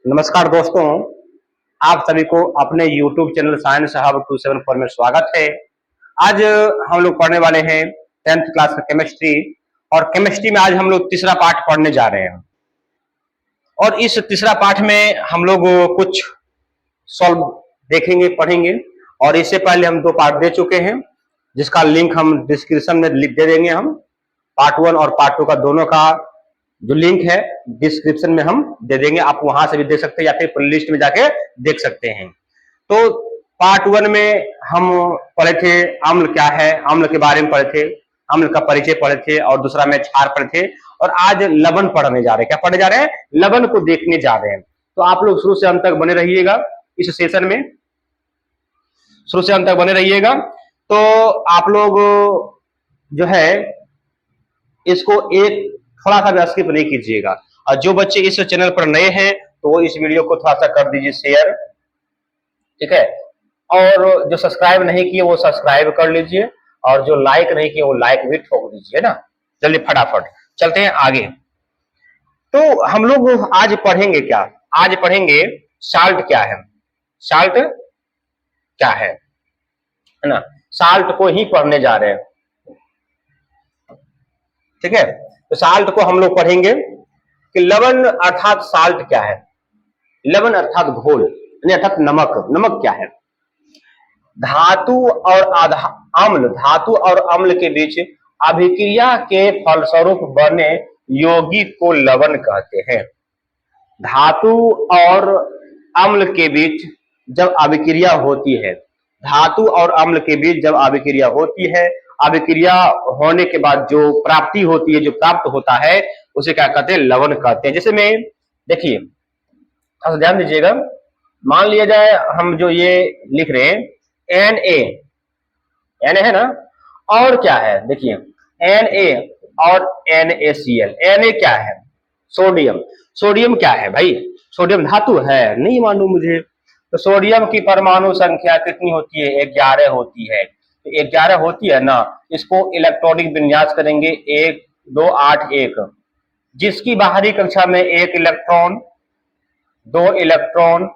नमस्कार दोस्तों, आप सभी को अपने YouTube चैनल साइंस हब 274 में स्वागत है। आज हम लोग पढ़ने वाले हैं 10th क्लास का केमिस्ट्री। और केमिस्ट्री में आज हम लोग तीसरा पाठ पढ़ने जा रहे हैं। और इस तीसरा पाठ में हम लोग कुछ सॉल्व देखेंगे, पढ़ेंगे। और इससे पहले हम 2 पार्ट दे चुके हैं, जिसका लिंक हम डिस्क्रिप्शन में दे देंगे। हम पार्ट 1 और पार्ट 2 का दोनों का जो लिंक है डिस्क्रिप्शन में हम दे देंगे। आप वहां से भी देख सकते हैं या फिर प्लेलिस्ट में जाके देख सकते हैं। तो पार्ट 1 में हम पढ़े थे अम्ल क्या है, अम्ल के बारे में पढ़े थे, अम्ल का परिचय पढ़े थे, और दूसरा में क्षार पढ़े थे। और आज लवण पढ़ने जा रहे हैं। क्या पढ़ने जा रहे हैं? लवण को देखने जा रहे हैं। तो आप लोग शुरू से अंत तक बने रहिएगा इस सेशन में, शुरू से अंत तक बने रहिएगा। तो आप लोग जो है इसको एक थोड़ा सा भी स्किप नहीं कीजिएगा। और जो बच्चे इस चैनल पर नए हैं तो इस वीडियो को थोड़ा सा कर दीजिए शेयर, ठीक है। और जो सब्सक्राइब नहीं किए वो सब्सक्राइब कर लीजिए, और जो लाइक नहीं किए वो लाइक भी ठोक दीजिए ना। चलिए फटाफट चलते हैं आगे। तो हम लोग आज पढ़ेंगे क्या? आज पढ़ेंगे साल्ट क्या है। साल्ट क्या है ना, साल्ट को ही पढ़ने जा रहे हैं, ठीक है। तो साल्ट को हम लोग पढ़ेंगे कि लवण अर्थात साल्ट क्या है। लवण अर्थात घोल, यानी अर्थात नमक। नमक क्या है? धातु और अम्ल, धातु और अम्ल के बीच अभिक्रिया के फलस्वरूप बने यौगिक को लवण कहते हैं। धातु और अम्ल के बीच जब अभिक्रिया होती है, धातु और अम्ल के बीच जब अभिक्रिया होती है, अभिक्रिया होने के बाद जो प्राप्ति होती है, जो प्राप्त होता है, उसे क्या कहते हैं? लवण कहते हैं। जैसे में देखिए, ध्यान दीजिएगा, मान लिया जाए हम जो ये लिख रहे हैं Na है ना, और क्या है? देखिए Na और NaCl। Na क्या है? सोडियम। सोडियम क्या है भाई? सोडियम धातु है? नहीं मालूम मुझे। तो सोडियम की परमाणु संख्या कितनी होती है? 11 होती है। तो 11 होती है ना, इसको इलेक्ट्रॉनिक विन्यास करेंगे 1 2 8 1, जिसकी बाहरी कक्षा में 1 इलेक्ट्रॉन, 2 इलेक्ट्रॉन,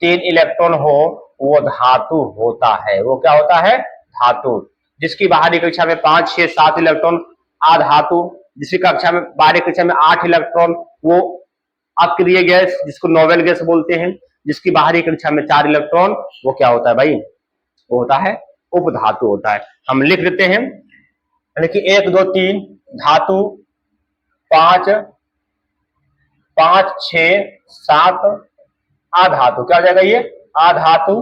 3 इलेक्ट्रॉन हो, वो धातु होता है। वो क्या होता है? धातु। जिसकी बाहरी कक्षा में 5 6 7 इलेक्ट्रॉन, अधातु। जिसकी कक्षा में बाहरी कक्षा में 8 इलेक्ट्रॉन, वो अक्रिय गैस, जिसको नोबेल गैस बोलते हैं। जिसकी बाहरी कक्षा में 4 इलेक्ट्रॉन, वो क्या होता है भाई? वो होता है उपधातु होता है। हम लिख देते हैं, यानी कि 1 2 3 धातु, 5 5 6 7 अधातु। क्या हो जाएगा ये? अधातु।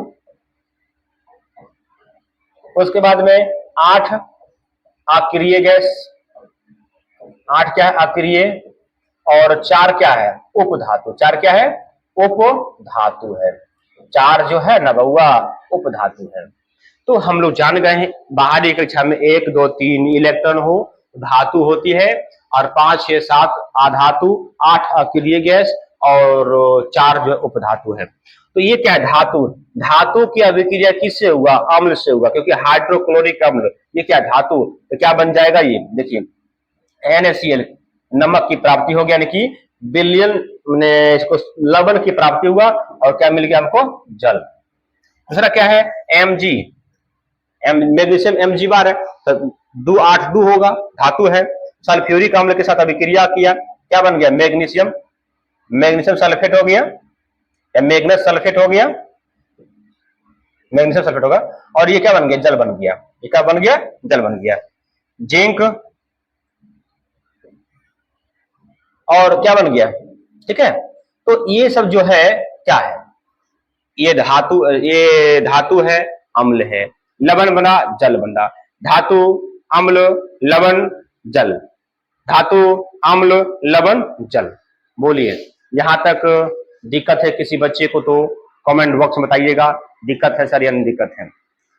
उसके बाद में 8 अक्रिय गैस, 8 क्या है? अक्रिय। और 4 क्या है? उपधातु। 4 क्या है? उपधातु है। 4 जो है ना बउआ, उपधातु है। तो हम लोग जान गए हैं बाहरी कक्षा में 1 2 3 इलेक्ट्रॉन हो, धातु होती है, और 5 6 7 अधातु, 8 अक्रिय गैस, और 4 जो उपधातु है। तो ये क्या है? धातु। धातु की अभिक्रिया किससे हुआ? अम्ल से हुआ, क्योंकि हाइड्रोक्लोरिक अम्ल। ये क्या? धातु। तो क्या बन जाएगा ये? देखिए NaCl, नमक की प्राप्ति हो गया, यानी कि बिलियन ने इसको लवण की प्राप्ति हुआ, और क्या मिल गया हमको? जल। दूसरा क्या है? Mg, मैग्नीशियम Mg बार है, तो 2 8 2 होगा, धातु है। सल्फ्यूरिक अम्ल के साथ अभिक्रिया किया, क्या बन गया? मैग्नीशियम। मैग्नीशियम सल्फेट हो गया, या मैग्नेस सल्फेट हो गया, मैग्नीशियम सल्फेट होगा। और ये क्या बन गया? जल बन गया। ये क्या बन गया? जल बन गया। जिंक, और क्या बन गया? ठीक है। तो ये सब जो है क्या है? ये धातु है, अम्ल है। लवण बना, जल बना। धातु, अम्ल, लवण, जल। धातु, अम्ल, लवण, जल। बोलिए, यहां तक दिक्कत है किसी बच्चे को तो कमेंट बॉक्स में बताइएगा, दिक्कत है सर या नहीं दिक्कत है।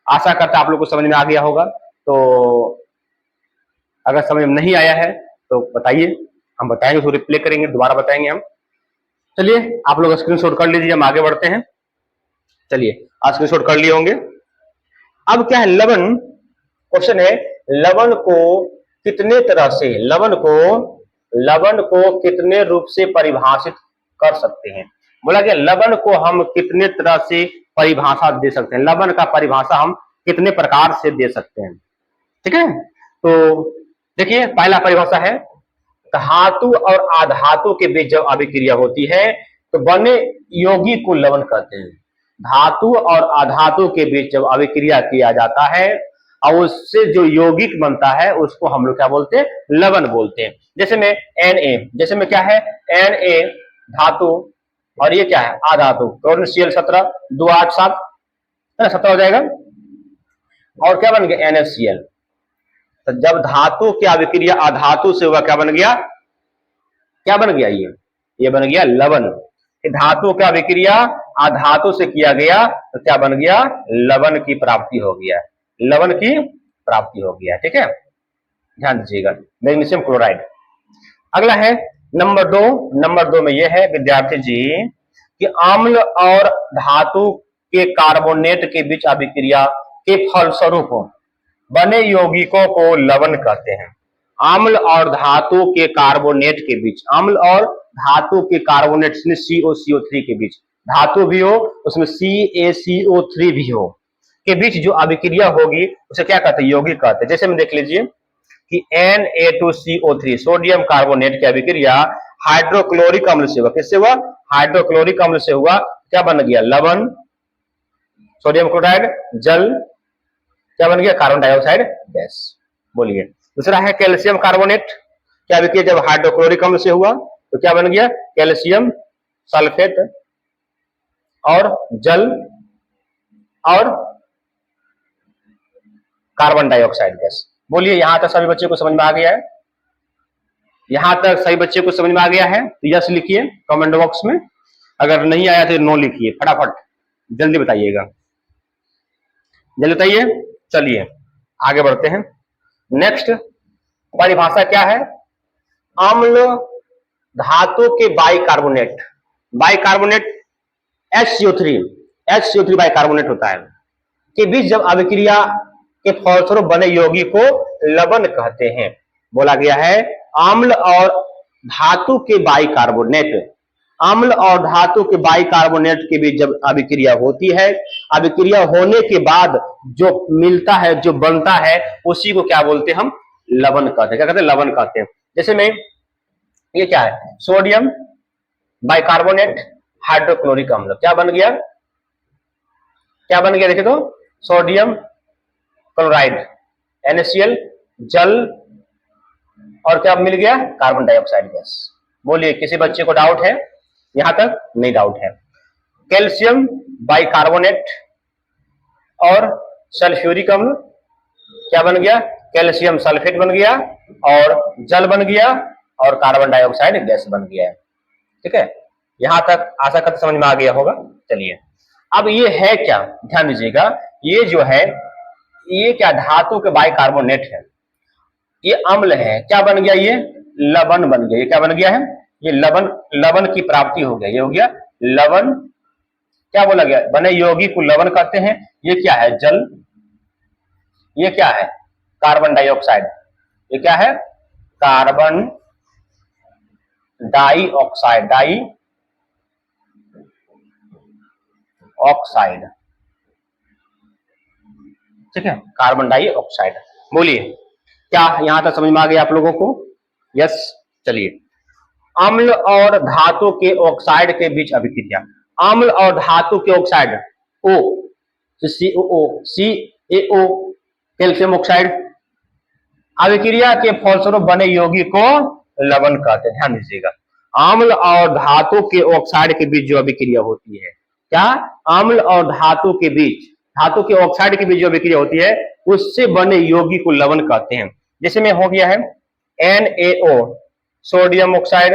आशा करता आप लोग को समझ में आ गया होगा। तो अगर समझ में नहीं आया है तो बताइए, हम बताएंगे, उसको रिप्ले करेंगे, दोबारा बताएंगे हम। चलिए आप लोग स्क्रीनशॉट कर लीजिए, हम आगे बढ़ते हैं। चलिए आज स्क्रीनशॉट कर लिए होंगे। अब क्या है? लवण। क्वेश्चन है, लवण को कितने तरह से, लवण को कितने रूप से परिभाषित कर सकते हैं। बोला गया लवण को हम कितने तरह से परिभाषा दे सकते हैं, लवण का परिभाषा हम कितने प्रकार से दे सकते हैं। ठीक है, तो देखिए पहला परिभाषा है धातु और अधातु के बीच जब अभिक्रिया होती है तो बने यौगिक को लवण कहते हैं। धातु और अधातु के बीच जब अभिक्रिया किया जाता है और उससे जो यौगिक बनता है उसको हम लोग क्या बोलते हैं, लवण बोलते हैं। जैसे में Na, जैसे में क्या है Na धातु और ये क्या है अधातु, क्लोरीन 17 2 8 7 है ना, 17 हो जाएगा। और क्या बन गया NaCl। तो जब धातु की अभिक्रिया अधातु से हुआ क्या बन गया, क्या बन गया, ये बन गया लवण। धातु का अभिक्रिया अधातु से किया गया तो क्या बन गया, लवण की प्राप्ति हो गया, लवण की प्राप्ति हो गया। ठीक है, ध्यान दीजिएगा, मैग्नीशियम क्लोराइड। अगला है नंबर 2 में यह है विद्यार्थी जी कि अम्ल और धातु के कार्बोनेट के बीच अभिक्रिया के फलस्वरूप बने यौगिकों को लवण कहते हैं। अम्ल और धातु के कार्बोनेट के बीच, अम्ल और धातु के कार्बोनेट COCO3 के बीच, धातु भी हो उसमें CaCO3 भी हो, के बीच जो अभिक्रिया होगी उसे क्या कहते हैं, यौगिक कहते हैं। जैसे में देख लीजिए कि Na2CO3 सोडियम कार्बोनेट की अभिक्रिया हाइड्रोक्लोरिक अम्ल से हुआ, किससे हुआ, हाइड्रोक्लोरिक अम्ल से हुआ, क्या बन गया लवण, सोडियम क्लोराइड, जल, क्या बन गया कार्बन डाइऑक्साइड गैस। बोलिए दूसरा है कैल्शियम कार्बोनेट, क्या अभिक्रिया जब हाइड्रोक्लोरिक अम्ल से हुआ तो क्या बन गया कैल्शियम सल्फेट और जल और कार्बन डाइऑक्साइड गैस। बोलिए यहां तक सभी बच्चे को समझ में आ गया है, यहां तक सभी बच्चे को समझ में आ गया है तो यस लिखिए कमेंट बॉक्स में, अगर नहीं आया तो नो लिखिए, फटाफट जल्दी बताइएगा, जल्दी बताइए। चलिए आगे बढ़ते हैं। नेक्स्ट परिभाषा क्या है, अम्ल धातु के बाइकार्बोनेट, बाइकार्बोनेट HCO3 बाइकार्बोनेट होता है के बीच जब अभिक्रिया के फलस्वरूप बने यौगिक को लवण कहते हैं। बोला गया है अम्ल और धातु के बाइकार्बोनेट, अम्ल और धातु के बाइकार्बोनेट के बीच जब अभिक्रिया होती है, अभिक्रिया होने के बाद जो मिलता है, जो बनता है, उसी को क्या बोलते हैं, हम लवण कहते हैं। क्या कहते हैं, लवण कहते हैं। जैसे में ये क्या है सोडियम बाइकार्बोनेट हाइड्रोक्लोरिक अम्ल, क्या बन गया, क्या बन गया देखिए तो सोडियम क्लोराइड NaCl, जल और क्या मिल गया कार्बन डाइऑक्साइड गैस। बोलिए किसी बच्चे को डाउट है, यहां तक नहीं डाउट है। कैल्शियम बाइकार्बोनेट और सल्फ्यूरिक अम्ल, क्या बन गया कैल्शियम सल्फेट बन गया और जल बन गया और कार्बन डाइऑक्साइड गैस बन गया है। ठीक है, यहां तक आशा करते समझ में आ गया होगा। चलिए अब ये है क्या, ध्यान दीजिएगा, ये जो है ये क्या धातु के बाइकार्बोनेट है, ये अम्ल है, क्या बन गया ये लवण बन गया। ये क्या बन गया है, ये लवण, लवण की प्राप्ति हो गया, ये हो गया लवण। क्या बोला गया, बने यौगिक को लवण कहते हैं। ये क्या है जल, ये क्या है कार्बन डाइऑक्साइड, ये क्या है कार्बन डाइऑक्साइड, डाइऑक्साइड। ठीक है, कार्बन डाइऑक्साइड। बोलिए क्या यहां तक समझ में आ गया आप लोगों को, यस। चलिए अम्ल और धातु के ऑक्साइड के बीच अभिक्रिया, अम्ल और धातु के oxide O CaO calcium oxide, अभिक्रिया के फलस्वरूप बने यौगिक को लवण कहते हैं। ध्यान दीजिएगा, अम्ल और धातु के ऑक्साइड के बीच जो अभिक्रिया होती है, क्या अम्ल और धातु के बीच, धातु के ऑक्साइड के बीच जो अभिक्रिया होती है उससे बने यौगिक को लवण कहते हैं। जैसे में हो गया है NaO sodium oxide,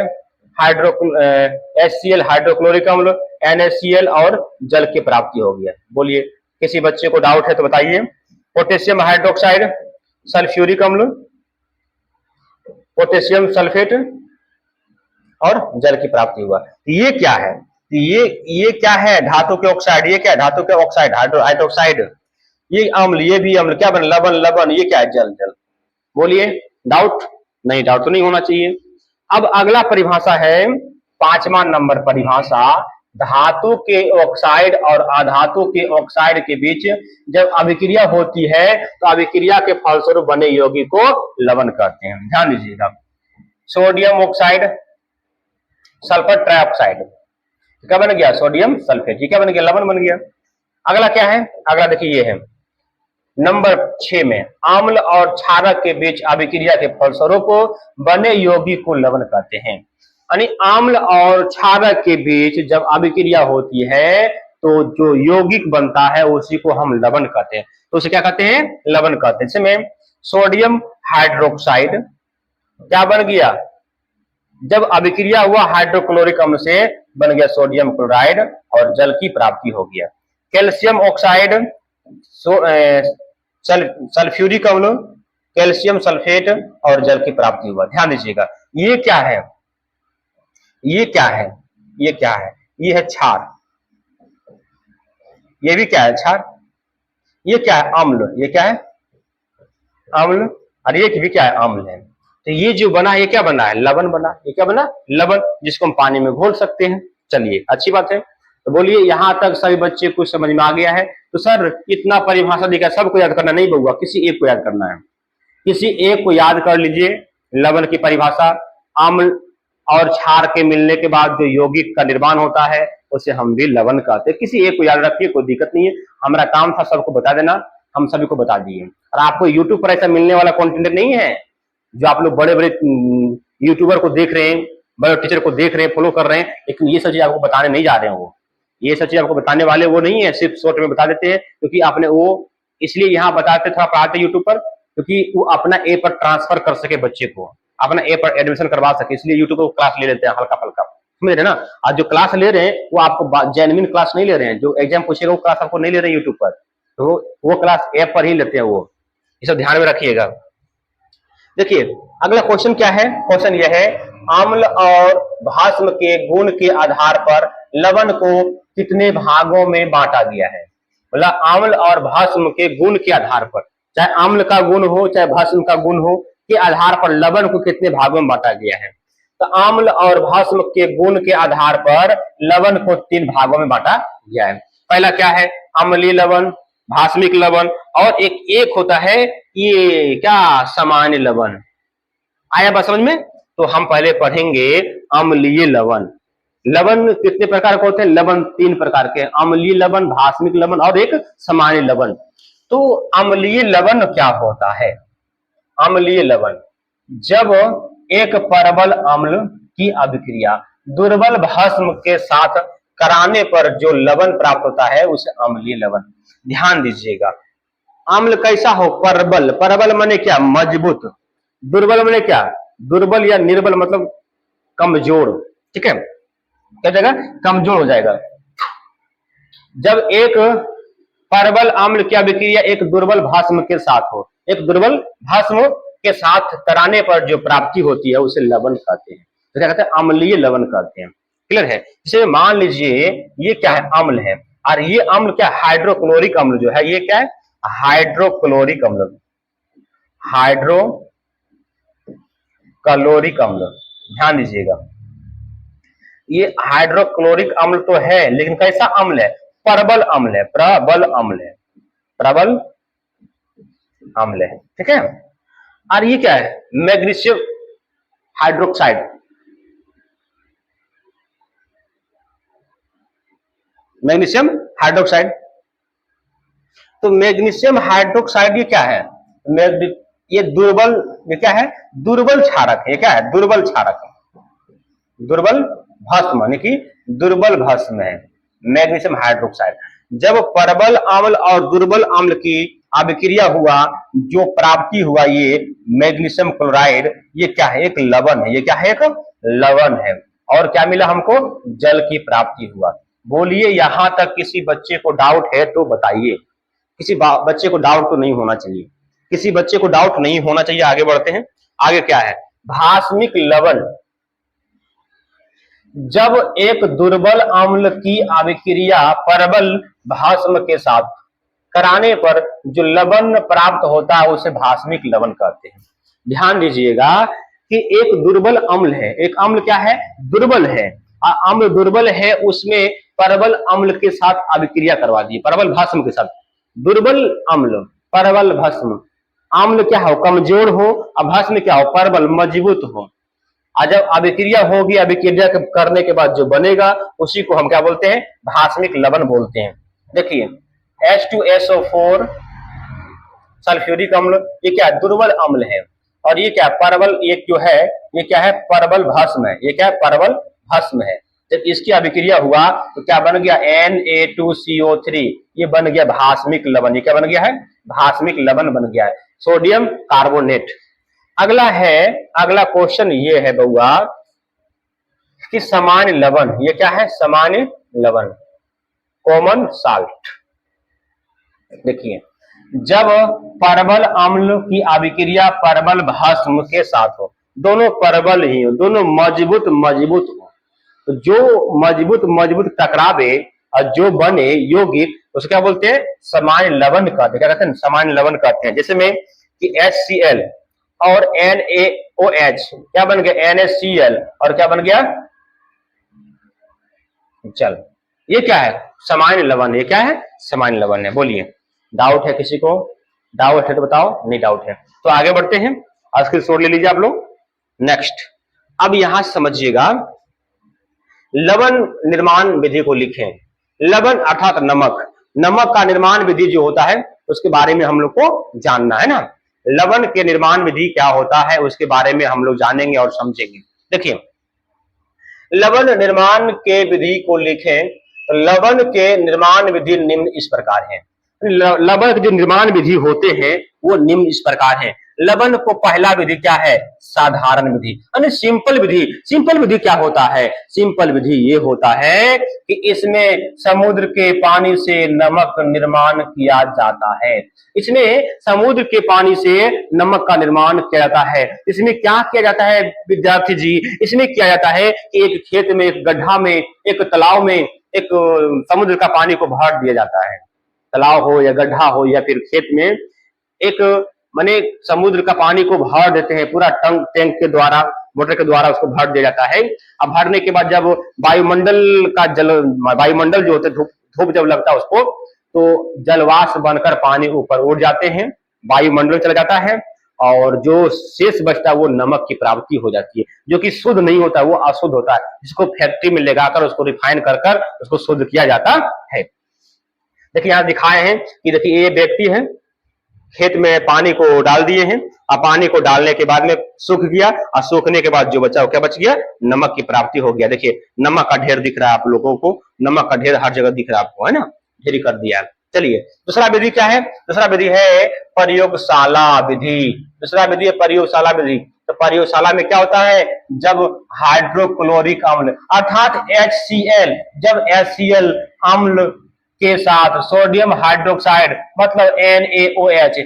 HCl hydrochloric अम्ल, NaCl और जल की प्राप्ति हो गया। बोलिए किसी बच्चे को डाउट है तो बताइए। पोटेशियम हाइड्रोक्साइड, सल्फ्यूरिक अम्ल, पोटेशियम सल्फेट और जल की प्राप्ति हुआ। ये क्या है, ये क्या है धातु के ऑक्साइड, ये क्या है धातु के ऑक्साइड हाइड्रोक्साइड, ये अम्ल, ये भी अम्ल, क्या बन लवण, लवण, ये क्या है जल, जल। बोलिए डाउट नहीं, डाउट तो नहीं होना चाहिए। अब अगला परिभाषा है 5वां नंबर परिभाषा, धातु के ऑक्साइड और अधातु के ऑक्साइड के बीच जब अभिक्रिया होती है तो अभिक्रिया के फलस्वरूप बने यौगिक को लवण कहते हैं। ध्यान दीजिएगा, सोडियम ऑक्साइड सल्फर ट्राइऑक्साइड क्या बन गया, सोडियम सल्फेट, ये क्या बन गया, लवण बन गया। अगला क्या है, अगला देखिए ये है नंबर 6 में, अम्ल और क्षारक के बीच अभिक्रिया के फलस्वरूप बने यौगिक को लवण कहते हैं। यानी अम्ल और क्षारक के बीच जब अभिक्रिया होती है तो जो यौगिक बनता है उसी को हम लवण कहते हैं। तो उसे क्या कहते हैं, लवण कहते हैं। इसमें सोडियम हाइड्रोक्साइड क्या बन गया, जब अभिक्रिया हुआ हाइड्रोक्लोरिक अम्ल से बन गया सोडियम क्लोराइड और जल की प्राप्ति हो गया। कैल्शियम ऑक्साइड सल्फ्यूरिक अम्ल, कैल्शियम सल्फेट और जल की प्राप्ति हुआ। ध्यान दीजिएगा, ये क्या है, ये क्या है, ये क्या है, ये है क्षार, ये भी क्या है क्षार, ये क्या है अम्ल, ये क्या है अम्ल, और ये भी क्या है अम्ल है। तो ये जो बना ये क्या बना है, लवण बना, ये क्या बना, लवण, जिसको हम पानी में घोल सकते हैं। चलिए अच्छी बात है। तो बोलिए यहां तक सभी बच्चे को समझ में आ गया है। तो सर इतना परिभाषा दिखा, सबको याद करना नहीं बउआ, किसी एक को याद करना है, किसी एक को याद कर लीजिए लवण की परिभाषा। अम्ल और क्षार के मिलने के बाद जो यौगिक का निर्माण होता है उसे हम भी लवण कहते हैं। किसी एक को याद रखिए, कोई दिक्कत नहीं है, हमारा काम था सबको बता देना, हम सभी को बता दिए। और आपको यूट्यूब पर ऐसा मिलने वाला कंटेंट नहीं है जो आप लोग बड़े बड़े यूट्यूबर को देख रहे हैं, बड़े टीचर को देख रहे हैं, फॉलो कर रहे हैं, लेकिन ये सब चीज आपको बताने नहीं जा रहे हैं। वो ये सब चीज आपको बताने वाले वो नहीं है, सिर्फ शॉर्ट में बता देते हैं, क्योंकि आपने वो इसलिए यहाँ बताते थोड़ा पढ़ाते यूट्यूब पर, क्योंकि वो अपना ए पर ट्रांसफर कर सके, बच्चे को अपना ए पर एडमिशन करवा सके, इसलिए यूट्यूब पर क्लास ले लेते हैं हल्का फल्का, समझ रहे ना। आज जो क्लास ले रहे हैं वो आपको जेन्युइन क्लास नहीं ले रहे हैं, जो एग्जाम पूछेगा वो क्लास आपको नहीं ले रहे हैं यूट्यूब पर, तो वो क्लास ऐप पर ही लेते हैं वो, ये सब ध्यान में रखिएगा। देखिए अगला क्वेश्चन क्या है, क्वेश्चन यह है अम्ल और भस्म के गुण के आधार पर लवण को कितने भागों में बांटा गया है। बोला अम्ल और भस्म के गुण के आधार पर, चाहे अम्ल का गुण हो चाहे भस्म का गुण हो, के आधार पर लवण को कितने भागों में बांटा गया है। तो अम्ल और भस्म के गुण के आधार पर लवण को 3 भागों में बांटा गया है। पहला क्या है, अम्लीय लवण, भास्मिक लवण, और एक होता है ये क्या, सामान्य लवण। आया बात समझ में। तो हम पहले पढ़ेंगे अम्लीय लवण। लवण कितने प्रकार के होते हैं, लवण 3 प्रकार के, अम्लीय लवण, भास्मिक लवण और एक सामान्य लवण। तो अम्लीय लवण क्या होता है, अम्लीय लवण जब एक परबल अम्ल की अभिक्रिया दुर्बल भस्म के साथ कराने पर जो लवण प्राप्त होता है उसे अम्लीय लवण। ध्यान दीजिएगा, अम्ल कैसा हो, परबल, परबल माने क्या, मजबूत, दुर्बल माने क्या, दुर्बल या निर्बल मतलब कमजोर, ठीक है, क्या जाएगा, कमजोर हो जाएगा। जब एक परबल अम्ल की अभिक्रिया एक दुर्बल भस्म के साथ हो, एक दुर्बल भस्म के साथ कराने पर जो प्राप्ति होती है उसे लवण कहते हैं, तो क्या कहते हैं, अम्लीय लवण कहते हैं। क्लियर है। जैसे मान लीजिए ये क्या है, अम्ल है, और ये अम्ल क्या, हाइड्रोक्लोरिक अम्ल जो है, ये क्या है, हाइड्रोक्लोरिक अम्ल, हाइड्रोक्लोरिक अम्ल। ध्यान दीजिएगा, ये हाइड्रोक्लोरिक अम्ल तो है लेकिन कैसा अम्ल है, प्रबल अम्ल है, प्रबल अम्ल है, प्रबल अम्ल है, ठीक है। और ये क्या है, मैग्नीशियम हाइड्रोक्साइड, मैग्नीशियम हाइड्रोक्साइड। तो मैग्नीशियम हाइड्रोक्साइड ये क्या है, ये दुर्बल, ये क्या है, दुर्बल क्षारक है, ये क्या है, दुर्बल क्षारक है, दुर्बल भस्म यानी कि दुर्बल भस्म है मैग्नीशियम हाइड्रोक्साइड। जब परबल अम्ल और दुर्बल अम्ल की अभिक्रिया हुआ जो प्राप्ति हुआ ये मैग्नीशियम क्लोराइड, ये क्या है, एक लवण है, ये क्या है, एक लवण है। और क्या मिला हमको, जल की प्राप्ति हुआ। बोलिए यहां तक किसी बच्चे को डाउट है तो बताइए, किसी बच्चे को डाउट तो नहीं होना चाहिए, किसी बच्चे को डाउट नहीं होना चाहिए। आगे बढ़ते हैं, आगे क्या है, भास्मिक लवण। जब एक दुर्बल अम्ल की अभिक्रिया परबल भस्म के साथ कराने पर जो लवण प्राप्त होता है उसे भास्मिक लवण कहते हैं। ध्यान दीजिएगा कि एक दुर्बल अम्ल है, एक अम्ल क्या है, दुर्बल है, अम्ल दुर्बल है उसमें परबल अम्ल के साथ अभिक्रिया करवा दी, परबल भस्म के साथ। दुर्बल अम्ल, परबल भस्म, अम्ल क्या हो कमजोर हो और भस्म क्या हो परबल मजबूत हो। और जब अभिक्रिया होगी, अभिक्रिया करने के बाद जो बनेगा उसी को हम क्या बोलते हैं, भास्मिक लवण बोलते हैं। देखिए H2SO4 सल्फ्यूरिक अम्ल, ये क्या दुर्बल अम्ल है, और ये क्या परबल, ये जो है ये क्या है परबल भस्म है, ये क्या है परबल भस्म है। जब इसकी अभिक्रिया हुआ तो क्या बन गया Na2CO3, ये बन गया भास्मिक लवण। ये क्या बन गया है, भास्मिक लवण बन गया है, सोडियम कार्बोनेट। अगला क्वेश्चन ये है बउआ कि सामान्य लवण, ये क्या है सामान्य लवण, कॉमन साल्ट। देखिए जब परबल अम्ल की अभिक्रिया परबल भस्म के साथ हो, दोनों परबल ही हो, दोनों मजबूत मजबूत हो, तो जो मजबूत मजबूत टकरावे और जो बने यौगिक उसको क्या बोलते हैं, सामान्य लवण कहते हैं। क्या कहते हैं, सामान्य लवण कहते हैं। जैसे में कि HCl और NaOH क्या बन गया NaCl, और क्या बन गया चल, ये क्या है सामान्य लवण, ये क्या है सामान्य लवण है। बोलिए डाउट है किसी को, डाउट है तो बताओ, नहीं डाउट है तो आगे बढ़ते हैं, आज स्क्रीन शॉट ले लीजिए आप लोग। नेक्स्ट, अब यहां समझिएगा लवण निर्माण विधि को लिखें। लवण अर्थात नमक, नमक का निर्माण विधि जो होता है उसके बारे में हम लोग को जानना है ना। लवण के निर्माण विधि क्या होता है उसके बारे में हम लोग जानेंगे और समझेंगे। देखिए लवण निर्माण के विधि को लिखें, लवण के निर्माण विधि निम्न इस प्रकार है। लवण के जो निर्माण विधि होते हैं वो निम्न इस प्रकार है। लवण को पहला विधि क्या है, साधारण विधि यानी सिंपल विधि। सिंपल विधि क्या होता है, सिंपल विधि ये होता है कि इसमें समुद्र के पानी से नमक निर्माण किया जाता है। इसमें समुद्र के पानी से नमक का निर्माण किया जाता है। इसमें क्या किया जाता है विद्यार्थी जी, इसमें किया जाता है कि एक खेत में, एक गड्ढा में, एक तालाब में एक समुद्र का पानी को भर दिया जाता है। तालाब हो या गड्ढा हो या फिर खेत में एक माने समुद्र का पानी को भर देते हैं, पूरा टैंक के द्वारा, मोटर के द्वारा उसको भर दिया जाता है। अब भरने के बाद जब वायुमंडल का वायुमंडल जो होता है, धूप जब लगता है उसको, तो जलवाष्प बनकर पानी ऊपर उड़ जाते हैं, वायुमंडल चला जाता है, और जो शेष बचता है वो नमक की प्राप्ति हो जाती है, जो कि शुद्ध नहीं होता, वो अशुद्ध होता है, जिसको फैक्ट्री में लगाकर उसको रिफाइन कर उसको शुद्ध किया जाता है। देखिए यहाँ दिखाए हैं कि देखिए ये व्यक्ति है, खेत में पानी को डाल दिए हैं, और पानी को डालने के बाद में सूख गया, और सूखने के बाद जो बचा वो क्या बच गया, नमक की प्राप्ति हो गया। देखिए नमक का ढेर दिख रहा है आप लोगों को, नमक का ढेर हर जगह दिख रहा है आपको, है ना, ढेर कर दिया है। चलिए दूसरा विधि क्या है, दूसरा विधि है प्रयोगशाला विधि। दूसरा विधि है प्रयोगशाला विधि। तो प्रयोगशाला में क्या होता है, जब हाइड्रोक्लोरिक अम्ल अर्थात HCl, जब HCl अम्ल के साथ सोडियम हाइड्रोक्साइड मतलब NaOH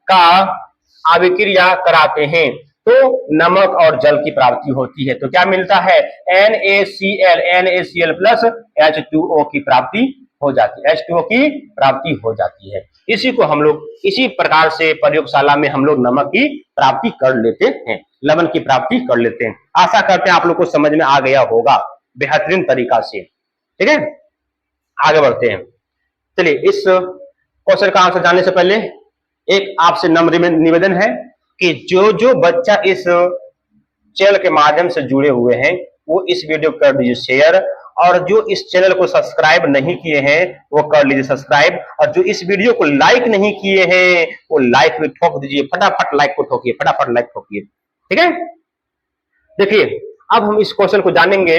का अभिक्रिया कराते हैं तो नमक और जल की प्राप्ति होती है। तो क्या मिलता है, NaCl प्लस H2O की प्राप्ति हो जाती है, H2O की प्राप्ति हो जाती है। इसी को हम लोग इसी प्रकार से प्रयोगशाला में हम लोग नमक की प्राप्ति कर लेते हैं, लवण की प्राप्ति कर लेते हैं। आशा करते हैं आप लोग को समझ में आ गया होगा बेहतरीन तरीका से। ठीक है, आगे बढ़ते हैं। चलिए इस क्वेश्चन का आंसर जानने से पहले एक आपसे नम्र निवेदन है कि जो जो बच्चा इस चैनल के माध्यम से जुड़े हुए हैं वो इस वीडियो को कर दीजिए शेयर, और जो इस चैनल को सब्सक्राइब नहीं किए हैं वो कर लीजिए सब्सक्राइब, और जो इस वीडियो को लाइक नहीं किए हैं वो लाइक भी ठोक दीजिए, फटाफट लाइक को ठोकिए, फटाफट लाइक ठोकिए। ठीक है, देखिए अब हम इस क्वेश्चन को जानेंगे,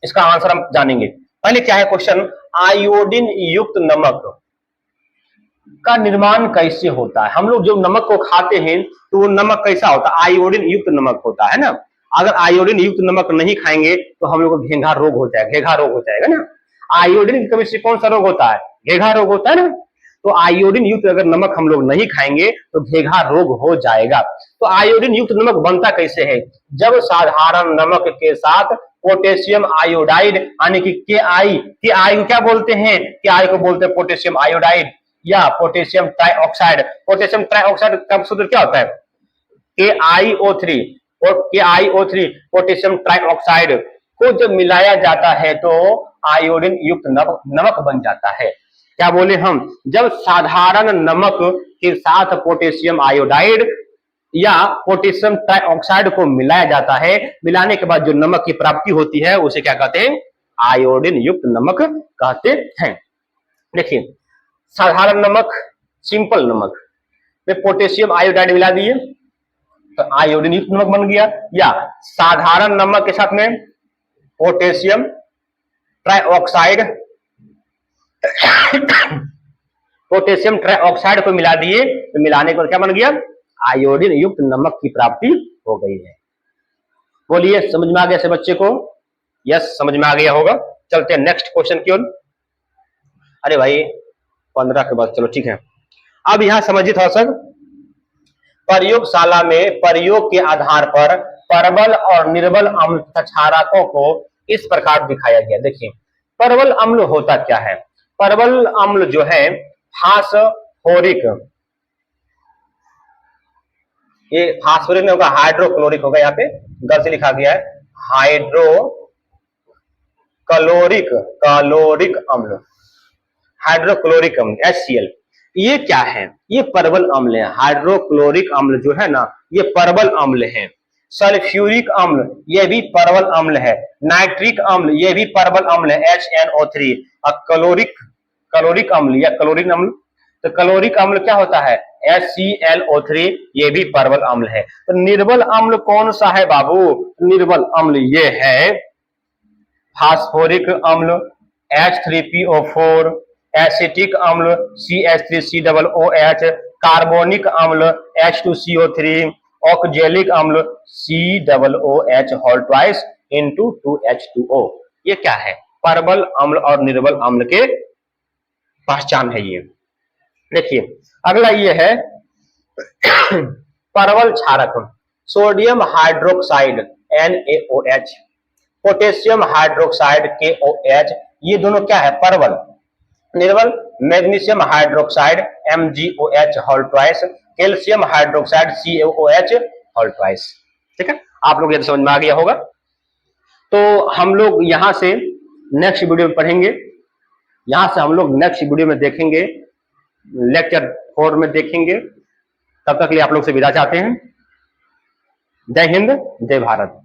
इसका आंसर हम जानेंगे। पहले क्या है क्वेश्चन, आयोडीन युक्त नमक का निर्माण कैसे होता है। हम लोग जो नमक को खाते हैं तो वो नमक कैसा होता है, आयोडीन युक्त नमक होता है ना। अगर आयोडीन युक्त नमक नहीं खाएंगे तो हम लोग को घेंघा रोग हो जाएगा, घेघा रोग हो जाएगा ना। आयोडीन की कमी से कौन सा रोग होता है, घेघा रोग होता है ना। तो आयोडीन युक्त अगर नमक हम लोग नहीं खाएंगे तो घेघा रोग हो जाएगा। तो आयोडीन युक्त नमक बनता कैसे है, जब साधारण नमक के साथ पोटेशियम आयोडाइड यानी कि के आई को क्या बोलते हैं, के आई को बोलते हैं पोटेशियम आयोडाइड या पोटेशियम ट्राइऑक्साइड। पोटेशियम ट्राइऑक्साइड का सूत्र क्या होता है, KiO3, और KiO3 पोटेशियम ट्राइऑक्साइड को जब मिलाया जाता है तो आयोडीन युक्त नमक बन जाता है। क्या बोले हम, जब साधारण नमक के साथ पोटेशियम आयोडाइड या पोटेशियम ट्राइऑक्साइड को मिलाया जाता है, मिलाने के बाद जो नमक की प्राप्ति होती है उसे क्या कहते हैं, आयोडीन युक्त नमक कहते हैं। देखिए, साधारण नमक, सिंपल नमक में पोटेशियम आयोडाइड मिला दिए तो आयोडीन युक्त नमक बन गया, या साधारण नमक के साथ में पोटेशियम ट्राइऑक्साइड पोटेशियम ट्राइऑक्साइड को मिला दिए तो मिलाने पर क्या बन गया, आयोडीन युक्त नमक की प्राप्ति हो गई है। बोलिए, समझ में आ गया से बच्चे को? यस, समझ में आ गया होगा। चलते हैं नेक्स्ट क्वेश्चन की ओर। अरे भाई 15 के बाद, चलो ठीक है। अब यहां समझिए थोड़ा सा, प्रयोगशाला में प्रयोग के आधार पर परवल और निर्बल अम्ल तथा क्षारकों को इस प्रकार दिखाया गया। देखिए, परवल अम्ल होता क्या है, परवल अम्ल जो है फास्फोरिक, ये फास्फोरिक नहीं होगा, हाइड्रोक्लोरिक होगा, यहाँ पे गलत लिखा गया है, हाइड्रोक्लोरिक क्लोरिक अम्ल, हाइड्रोक्लोरिक अम्ल HCl। ये क्या है, ये परवल अम्ल है। हाइड्रोक्लोरिक अम्ल जो है ना, ये परवल अम्ल है। सल्फ्यूरिक अम्ल, ये भी परवल अम्ल है। नाइट्रिक अम्ल, ये भी परवल अम्ल है, HNO3। और क्लोरिक अम्ल या क्लोरीन अम्ल, तो क्लोरिक अम्ल क्या होता है, HClO3, ये भी परवल अम्ल है। तो निर्बल अम्ल कौन सा है बाबू, निर्बल अम्ल ये है फास्फोरिक अम्ल H3PO4, एसिटिक अम्ल CH3COOH, कार्बोनिक अम्ल H2CO3, ऑक्जेलिक अम्ल COOH whole twice into 2H2O। ये क्या है, परवल अम्ल और निर्बल अम्ल के पहचान है ये। देखिए, अगला ये है परवल क्षारक, sodium hydroxide NaOH, potassium hydroxide KOH, ये दोनों क्या है, परवल। निर्बल, magnesium hydroxide MgOH whole twice, calcium hydroxide CaOH whole twice. ठीक है, आप लोग ये तो समझ में आ गया होगा। तो हम लोग यहां से नेक्स्ट वीडियो में पढ़ेंगे, यहां से हम लोग नेक्स्ट वीडियो में देखेंगे, लेक्चर 4 में देखेंगे। तब तक के लिए आप लोग से विदा चाहते हैं। जय हिंद, जय भारत।